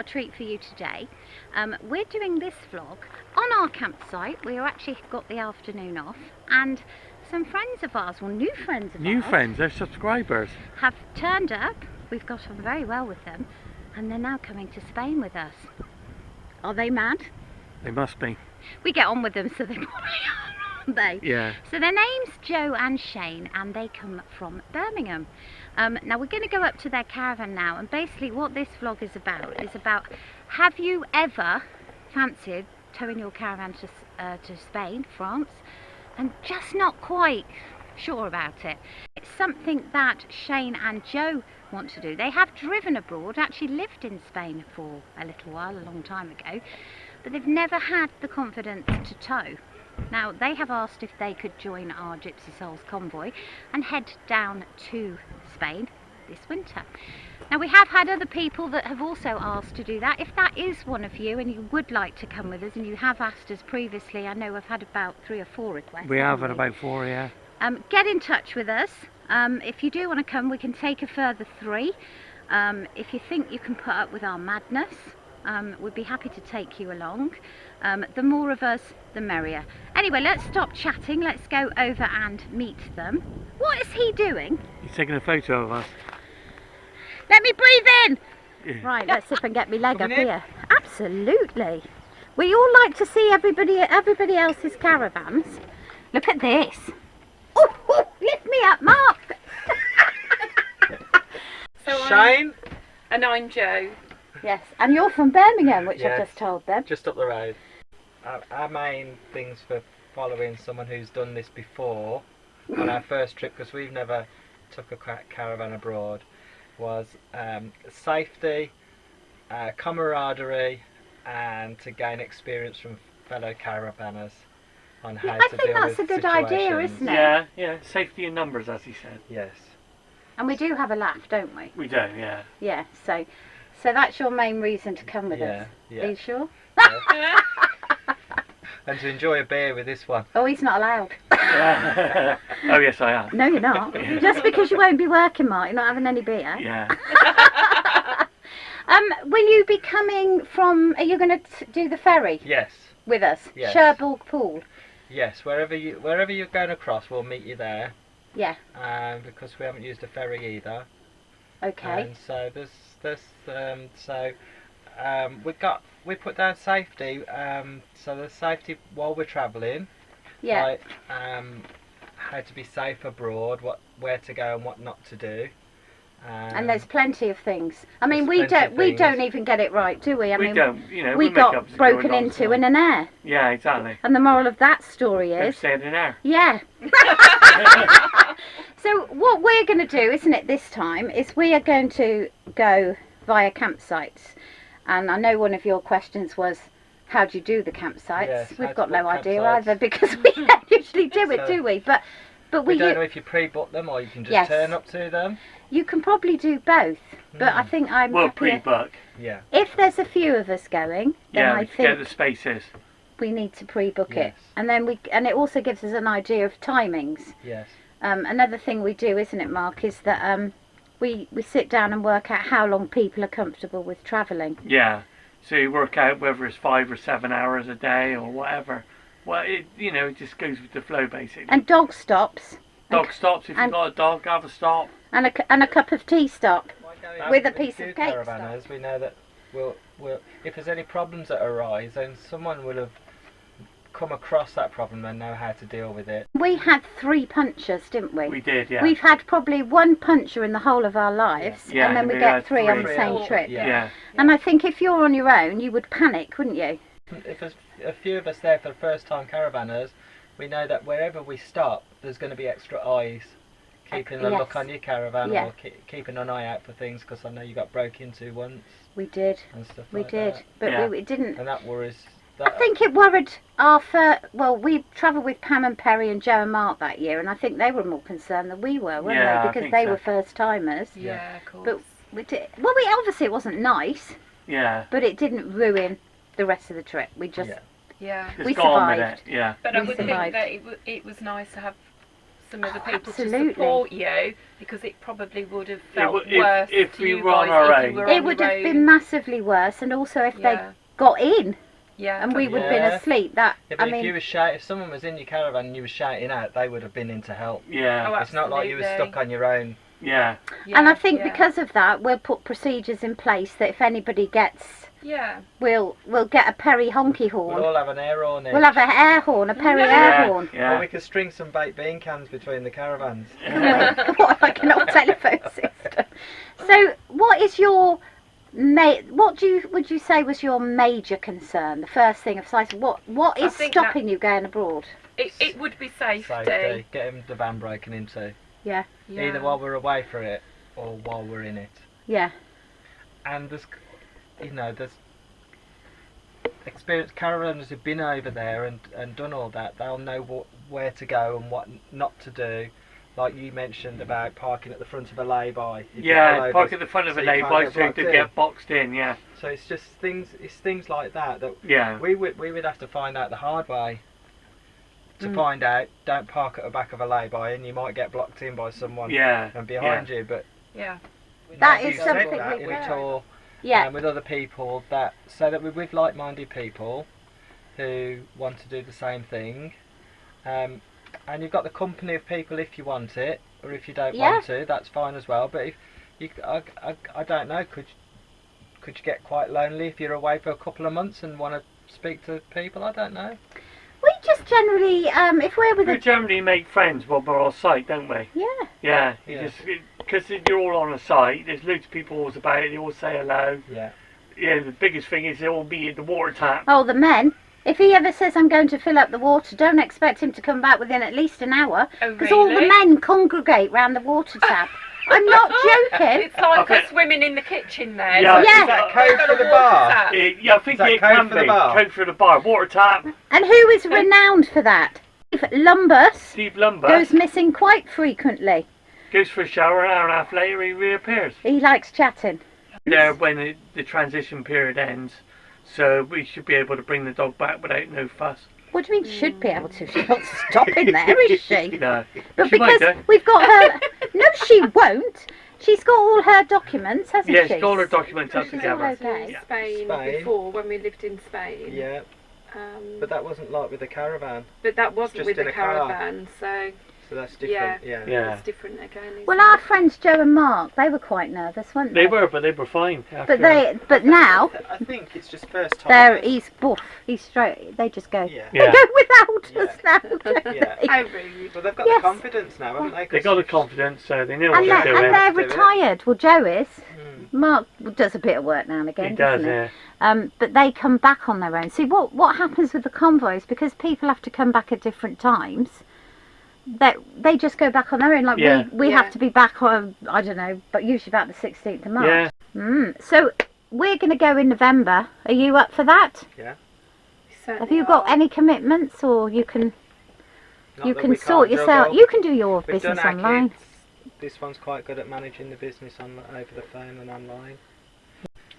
got a treat for you today. We're doing this vlog on our campsite. We actually got the afternoon off, and some friends of ours, well, new friends of ours, they're subscribers, have turned up. We've got on very well with them, and they're now coming to Spain with us. Are they mad? They must be. We get on with them, so they probably are, aren't they? Yeah. So their name's Jo and Shayne, and they come from Birmingham. Now we're going to go up to their caravan now, and basically what this vlog is about have you ever fancied towing your caravan to Spain, France, and just not quite sure about it? It's something that Shayne and Jo want to do. They have driven abroad, actually lived in Spain for a little while, a long time ago, but they've never had the confidence to tow. Now they have asked if they could join our Gypsy Souls Convoy and head down to Spain this winter. Now we have had other people that have also asked to do that. If that is one of you and you would like to come with us, and you have asked us previously, I know we've had about 3 or 4 requests. We have had about 4, yeah. Get in touch with us. If you do want to come, we can take a further 3. If you think you can put up with our madness, we'd be happy to take you along. The more of us, the merrier. Anyway, let's stop chatting. Let's go over and meet them. What is he doing? He's taking a photo of us. Let me breathe in! Yeah. Right, let's see if I can get my leg up here. Absolutely. We all like to see everybody else's caravans. Look at this. Oh, lift me up, Mark! Shayne? And I'm Jo. Yes, and you're from Birmingham, which Yes. I've just told them. Just up the road. Our main things for following someone who's done this before on our first trip, because we've never took a caravan abroad, was safety, camaraderie, and to gain experience from fellow caravanners on how I to think deal that's with a good idea, situations. isn't it? Yeah, yeah. Safety in numbers, as he said. Yes. And we do have a laugh, don't we? We do, yeah. Yeah, so that's your main reason to come with us. Yeah. Are you sure? Yeah. And to enjoy a beer with this one. Oh, he's not allowed. Oh, yes, I am. No, you're not. Just because you won't be working, Mark, you're not having any beer. Yeah. Will you be coming from, are you going to do the ferry Yes. with us? Yes. Cherbourg Poole? Yes. Wherever you're going across, we'll meet you there. Yeah. Because we haven't used a ferry either. Okay. And so we put down safety. So there's safety while we're travelling. Yeah. Like how to be safe abroad, where to go and what not to do. And there's plenty of things. I mean, there's we plenty of don't things. even get it right, do we? I We mean, don't, you know. we make up got as we broken go along, into so. in an air. Yeah, exactly. And the moral of that story They've is, stayed in there. yeah. So what we're going to do, isn't it, this time, is we are going to go via campsites. And I know one of your questions was, how do you do the campsites? Yes, how We've to got book no idea campsites. either, because we don't usually do it, So- do we? But We don't know if you pre-book them or you can just Yes. turn up to them. you can probably do both. But I think I'm Well, happier. pre-book. Yeah. If there's a few of us going, then Yeah, I we get think the spaces. we need to pre-book it. Yes. And then and it also gives us an idea of timings. Yes. Another thing we do, isn't it, Mark, is that we sit down and work out how long people are comfortable with travelling. Yeah. So you work out whether it's 5 or 7 hours a day or whatever. Well, it just goes with the flow, basically. And dog stops. Dog stops. If you've and- got a dog, have a stop. And a cup of tea stop. With a piece few of cake caravanners, we know that we'll if there's any problems that arise, then someone will have come across that problem and know how to deal with it. We had 3 punchers, didn't we? We did, yeah. We've had probably 1 puncher in the whole of our lives, Yeah, and then we we get had 3 on the three. same trip. Yeah. And I think if you're on your own, you would panic, wouldn't you? If there's a few of us there for the first time caravanners, we know that wherever we stop, there's going to be extra eyes keeping a Yes. look on your caravan Yeah. or keeping an eye out for things, because I know you got broke into once We did. and stuff We like did. that. But Yeah. we didn't. And that worries. I think it worried well, we travelled with Pam and Perry and Jo and Mark that year, and I think they were more concerned than we were, weren't Yeah, I they? Because think they so. were first timers. Yeah, of course. But we did. Well, obviously it wasn't nice, Yeah. but it didn't ruin the rest of the trip. We just Yeah. Yeah. Just We got on with survived. it. Yeah. But I We would survived. think that it was nice to have some of the people Absolutely. to support you, because it probably would have Yeah, felt well, worse if to we you were on guys our if you own. were It on would your have been own. massively worse, and also if they Yeah. got in Yeah, and we would have been Yeah. asleep. That Yeah, I but if mean, you were if someone was in your caravan and you were shouting out, they would have been in to help. Yeah. Oh, It's not like you were absolutely. stuck on your own. Yeah. Yeah, and I think yeah. because of that, we'll put procedures in place that if anybody gets, Yeah. we'll get a Perry honky We'll horn. all have an air horn each. We'll have an air horn, a Perry Yeah. air horn. Or Yeah. we could string some baked bean cans between the caravans. What, like an old telephone system? So, what is your would you say was your major concern? The first thing of size. What I is think stopping you going abroad? It would be safety. Safety. Get the van broken into. Yeah, Yeah. Either while we're away for it or while we're in it. yeah, And there's experienced caravanners who've been over there and done all that. They'll know where to go and what not to do. Like you mentioned about parking at the front of a lay-by. If you pull Yeah, over, park at the front of so a you can't lay-by get so you blocked don't in. get boxed in, yeah. So it's just things like that Yeah. we would have to find out the hard way. To find out, don't park at the back of a lay-by and you might get blocked in by someone Yeah. and behind you. But Yeah. That now is you've said something that we in can- a tour yeah. with other people, so that we're with like-minded people who want to do the same thing, and you've got the company of people if you want it, or if you don't Yeah. want to, that's fine as well. But if you, I don't know, could you get quite lonely if you're away for a couple of months and want to speak to people? I don't know. We just generally, if we're with We a generally make friends while we're on site, don't we? yeah, Yeah. Yeah. Because you're all on a site, there's loads of people always about it, they all say hello. Yeah. Yeah, the biggest thing is they'll all be at the water tap. oh the men. If he ever says I'm going to fill up the water, don't expect him to come back within at least an hour, Oh, because all the really? men congregate round the water tap. I'm not joking. It's like Okay. us women in the kitchen there. Yeah. Yeah. Is that code for the bar? Yeah, I think Is that it code can for the be. bar? Code for the bar. Water tap. And who is renowned for that? Lumbus Steve Lumber goes missing quite frequently. goes for a shower, an hour and a half later he reappears. He likes chatting. There when the transition period ends, so we should be able to bring the dog back without no fuss. What do you mean should be able to? She's not stopping there, is she? No. But She might because do. we've got her... No, she won't. She's got all her documents, hasn't Yeah, she? she's got all her documents up She's all together. okay. Yeah. Spain, Spain. before, when we lived in Spain. Yeah. But that wasn't like with the caravan, But that wasn't just with in the a car. caravan, so so that's different. Yeah. Yeah. it's different again. Isn't Well, it? our friends Jo and Mark, they were quite nervous, weren't they? They were, but they were fine. After. But now I think it's just first time. he's buff. He's straight. They just go. Yeah. They Yeah. go without us now. don't Yeah. they? How rude. Well, they've got Yes. the confidence now, haven't they? They got the confidence, so they know what And they're they're, doing. and they're Do it. retired. Well, Joe is. Mm. Mark does a bit of work now and again. He does, doesn't he? yeah. But they come back on their own. See, what happens with the convoys, because people have to come back at different times, that they just go back on their own. Like Yeah. we Yeah. have to be back on, I don't know, but usually about the 16th of March. Yeah. So we're going to go in November. Are you up for that? Have you got any commitments, or you can Not you that can we sort can't yourself? juggle. You can do your We've done business our online. kids. This one's quite good at managing the business over the phone and online.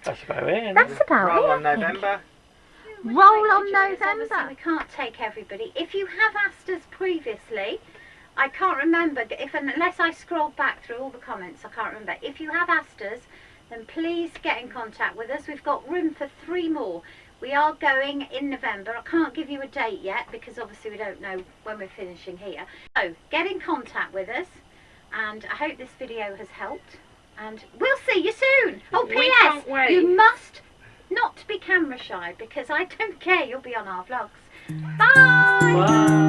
That's about it. isn't That's it? about Roll it. on I think. November. Roll on November. We can't take everybody. If you have asked us previously, I can't remember, unless I scroll back through all the comments, I can't remember. If you have asked us, then please get in contact with us. We've got room for 3 more. We are going in November. I can't give you a date yet because obviously we don't know when we're finishing here. So get in contact with us, and I hope this video has helped, and we'll see you soon. Oh, We P.S. can't wait. You must not be camera shy, because I don't care, you'll be on our vlogs. Bye! Bye.